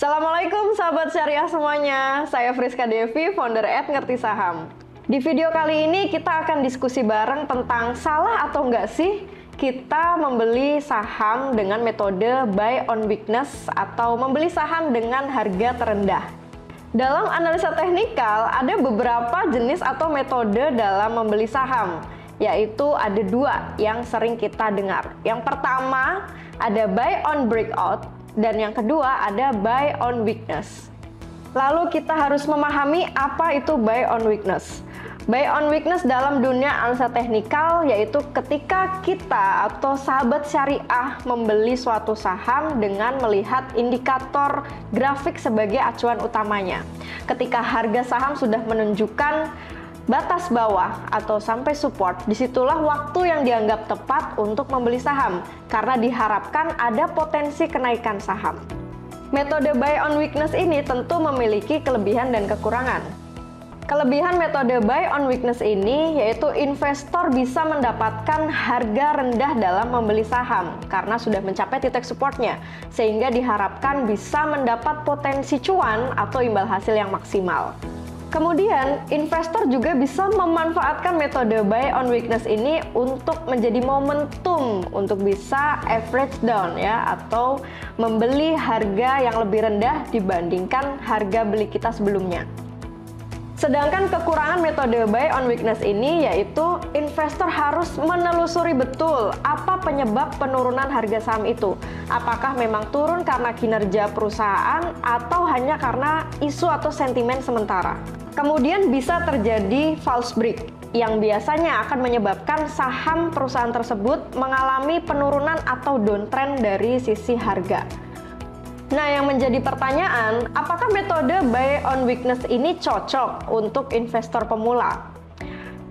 Assalamualaikum sahabat syariah semuanya, saya Friska Devi, founder @ngertisaham. Di video kali ini kita akan diskusi bareng tentang salah atau enggak sih kita membeli saham dengan metode buy on weakness atau membeli saham dengan harga terendah. Dalam analisa teknikal ada beberapa jenis atau metode dalam membeli saham, yaitu ada dua yang sering kita dengar. Yang pertama ada buy on breakout, dan yang kedua ada buy on weakness. Lalu kita harus memahami apa itu buy on weakness. Buy on weakness dalam dunia analisa teknikal yaitu ketika kita atau sahabat syariah membeli suatu saham dengan melihat indikator grafik sebagai acuan utamanya. Ketika harga saham sudah menunjukkan batas bawah atau sampai support, disitulah waktu yang dianggap tepat untuk membeli saham karena diharapkan ada potensi kenaikan saham. Metode buy on weakness ini tentu memiliki kelebihan dan kekurangan. Kelebihan metode buy on weakness ini yaitu investor bisa mendapatkan harga rendah dalam membeli saham karena sudah mencapai titik supportnya, sehingga diharapkan bisa mendapat potensi cuan atau imbal hasil yang maksimal. Kemudian, investor juga bisa memanfaatkan metode buy on weakness ini untuk menjadi momentum untuk bisa average down ya, atau membeli harga yang lebih rendah dibandingkan harga beli kita sebelumnya. Sedangkan kekurangan metode buy on weakness ini yaitu investor harus menelusuri betul apa penyebab penurunan harga saham itu. Apakah memang turun karena kinerja perusahaan atau hanya karena isu atau sentimen sementara. Kemudian bisa terjadi false break yang biasanya akan menyebabkan saham perusahaan tersebut mengalami penurunan atau downtrend dari sisi harga. Nah, yang menjadi pertanyaan, apakah metode buy on weakness ini cocok untuk investor pemula?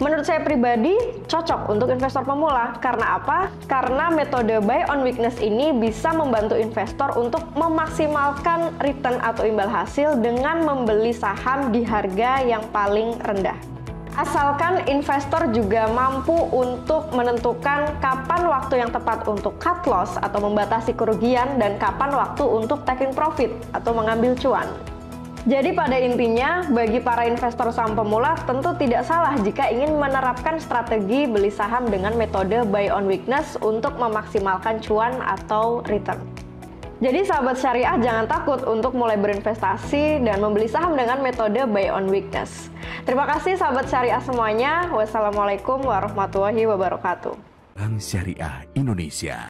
Menurut saya pribadi, cocok untuk investor pemula. Karena apa? Karena metode buy on weakness ini bisa membantu investor untuk memaksimalkan return atau imbal hasil dengan membeli saham di harga yang paling rendah. Asalkan investor juga mampu untuk menentukan kapan waktu yang tepat untuk cut loss atau membatasi kerugian dan kapan waktu untuk taking profit atau mengambil cuan. Jadi pada intinya, bagi para investor saham pemula tentu tidak salah jika ingin menerapkan strategi beli saham dengan metode buy on weakness untuk memaksimalkan cuan atau return. Jadi sahabat syariah jangan takut untuk mulai berinvestasi dan membeli saham dengan metode buy on weakness. Terima kasih sahabat syariah semuanya. Wassalamualaikum warahmatullahi wabarakatuh. Bank Syariah Indonesia.